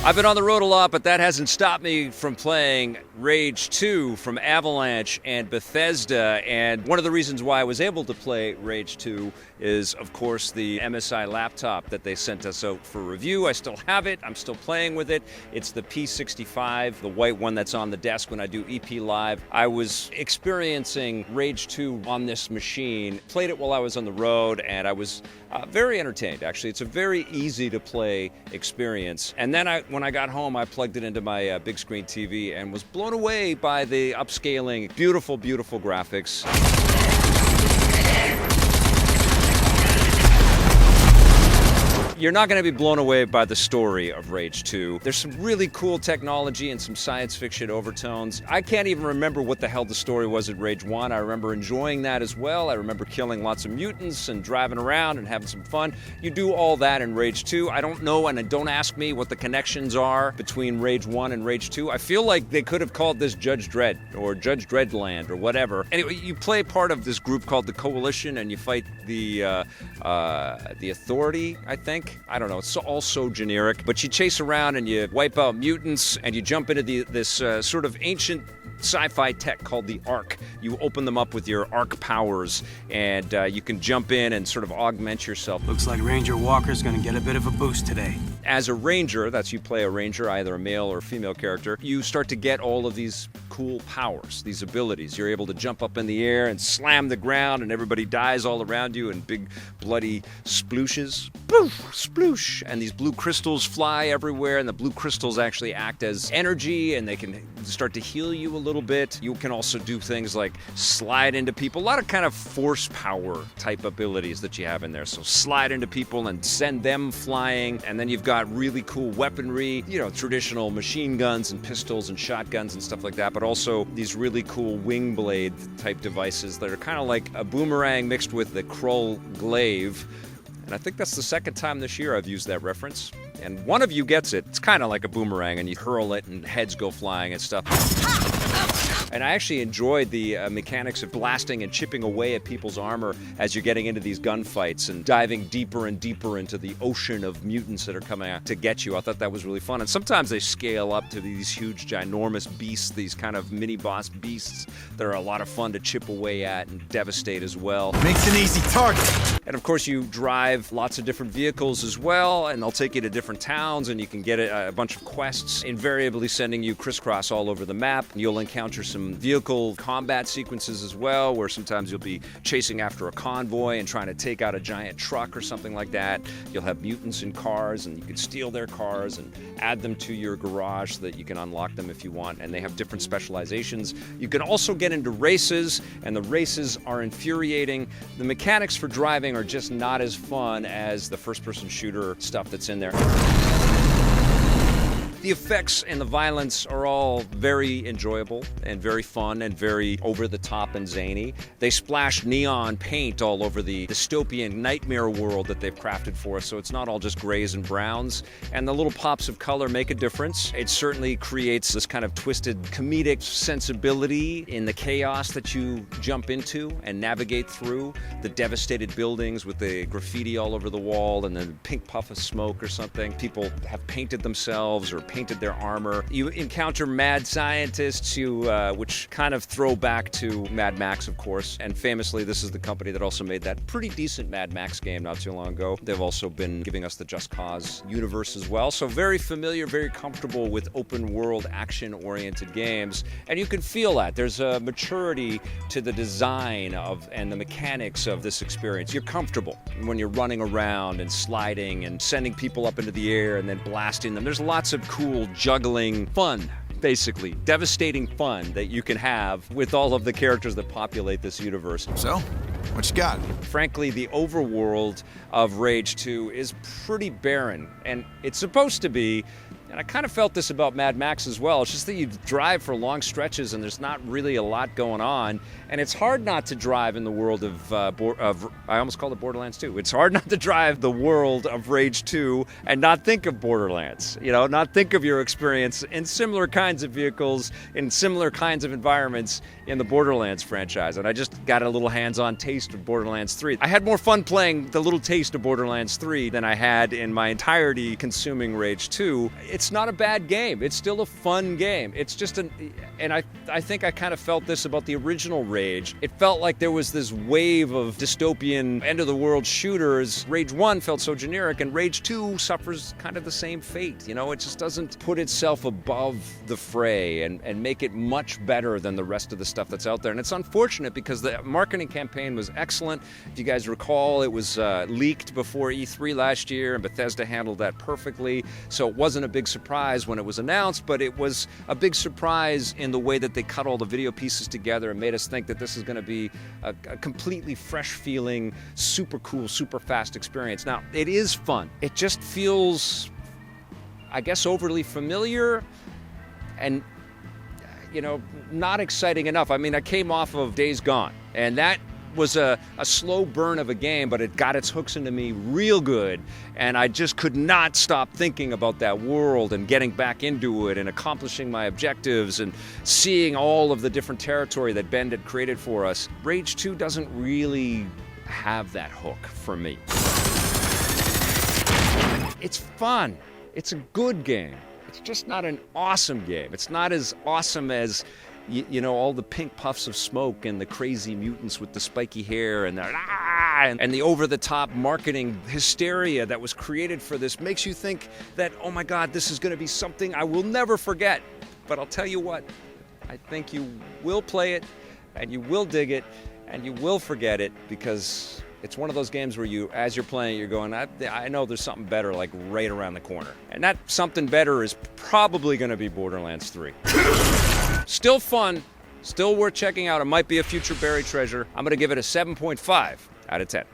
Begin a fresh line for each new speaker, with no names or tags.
I've been on the road a lot, but that hasn't stopped me from playing Rage 2 from Avalanche and Bethesda. And one of the reasons why I was able to play Rage 2 is, of course, the MSI laptop that they sent us out for review. I still have it. I'm still playing with it. It's the P65, the white one that's on the desk when I do EP Live. I was experiencing Rage 2 on this machine, played it while I was on the road, and I was very entertained, actually. It's a very easy to play experience. And then when I got home, I plugged it into my big screen TV and was blown away by the upscaling, beautiful, beautiful graphics. You're not going to be blown away by the story of Rage 2. There's some really cool technology and some science fiction overtones. I can't even remember what the hell the story was at Rage 1. I remember enjoying that as well. I remember killing lots of mutants and driving around and having some fun. You do all that in Rage 2. I don't know, and don't ask me what the connections are between Rage 1 and Rage 2. I feel like they could have called this Judge Dredd or Judge Dreadland or whatever. Anyway, you play part of this group called the Coalition, and you fight the Authority, I think. I don't know, it's all so generic, but you chase around and you wipe out mutants and you jump into this sort of ancient sci-fi tech called the Ark. You open them up with your Ark powers and you can jump in and sort of augment yourself.
Looks like Ranger Walker's gonna get a bit of a boost today.
As a ranger, that's you play a ranger, either a male or female character, you start to get all of these cool powers, these abilities. You're able to jump up in the air and slam the ground and everybody dies all around you in big bloody splooshes. Poof, sploosh! And these blue crystals fly everywhere, and the blue crystals actually act as energy and they can start to heal you a little bit. You can also do things like slide into people, a lot of kind of force power type abilities that you have in there. So slide into people and send them flying, and then you've got really cool weaponry, you know, traditional machine guns and pistols and shotguns and stuff like that, but also these really cool wing blade type devices that are kind of like a boomerang mixed with the Krull glaive. And I think that's the second time this year I've used that reference. And one of you gets it. It's kind of like a boomerang, and you hurl it and heads go flying and stuff. And I actually enjoyed the mechanics of blasting and chipping away at people's armor as you're getting into these gunfights and diving deeper and deeper into the ocean of mutants that are coming out to get you. I thought that was really fun. And sometimes they scale up to these huge, ginormous beasts, these kind of mini-boss beasts that are a lot of fun to chip away at and devastate as well.
Makes an easy target.
And of course, you drive lots of different vehicles as well, and they'll take you to different towns, and you can get a bunch of quests, invariably sending you crisscross all over the map. You'll encounter some vehicle combat sequences as well, where sometimes you'll be chasing after a convoy and trying to take out a giant truck or something like that. You'll have mutants in cars, and you can steal their cars and add them to your garage so that you can unlock them if you want, and they have different specializations. You can also get into races, and the races are infuriating. The mechanics for driving are just not as fun as the first-person shooter stuff that's in there. The effects and the violence are all very enjoyable and very fun and very over-the-top and zany. They splash neon paint all over the dystopian nightmare world that they've crafted for us, so it's not all just grays and browns. And the little pops of color make a difference. It certainly creates this kind of twisted comedic sensibility in the chaos that you jump into and navigate through. The devastated buildings with the graffiti all over the wall and the pink puff of smoke or something. People have painted themselves or painted their armor. You encounter mad scientists which kind of throw back to Mad Max, of course. And famously, this is the company that also made that pretty decent Mad Max game not too long ago. They've also been giving us the Just Cause universe as well. So very familiar, very comfortable with open world action-oriented games. And you can feel that. There's a maturity to the design of and the mechanics of this experience. You're comfortable when you're running around and sliding and sending people up into the air and then blasting them. There's lots of cool juggling fun, basically. Devastating fun that you can have with all of the characters that populate this universe.
So, what you got?
Frankly, the overworld of Rage 2 is pretty barren, and it's supposed to be. And I kind of felt this about Mad Max as well. It's just that you drive for long stretches and there's not really a lot going on. And it's hard not to drive in the world of I almost called it Borderlands 2. It's hard not to drive the world of Rage 2 and not think of Borderlands. You know, not think of your experience in similar kinds of vehicles, in similar kinds of environments in the Borderlands franchise. And I just got a little hands-on taste of Borderlands 3. I had more fun playing the little taste of Borderlands 3 than I had in my entirety consuming Rage 2. It's It's not a bad game. It's still a fun game. It's just and I think I kind of felt this about the original Rage. It felt like there was this wave of dystopian end-of-the-world shooters. Rage 1 felt so generic, and Rage 2 suffers kind of the same fate. You know, it just doesn't put itself above the fray and make it much better than the rest of the stuff that's out there. And it's unfortunate because the marketing campaign was excellent. If you guys recall, it was leaked before E3 last year, and Bethesda handled that perfectly. So it wasn't a big surprise when it was announced, but it was a big surprise in the way that they cut all the video pieces together and made us think that this is going to be a completely fresh feeling, super cool, super fast experience. Now, it is fun. It just feels, I guess, overly familiar and, you know, not exciting enough. I mean, I came off of Days Gone, and that was a slow burn of a game, but it got its hooks into me real good, and I just could not stop thinking about that world and getting back into it and accomplishing my objectives and seeing all of the different territory that Ben had created for us. Rage 2 doesn't really have that hook for me. It's fun. It's a good game. It's just not an awesome game. It's not as awesome as you know, all the pink puffs of smoke and the crazy mutants with the spiky hair and the over-the-top marketing hysteria that was created for this makes you think that, oh my God, this is going to be something I will never forget. But I'll tell you what, I think you will play it, and you will dig it, and you will forget it, because it's one of those games where you, as you're playing, you're going, I know there's something better, like right around the corner. And that something better is probably going to be Borderlands 3. Still fun, still worth checking out. It might be a future buried treasure. I'm going to give it a 7.5 out of 10.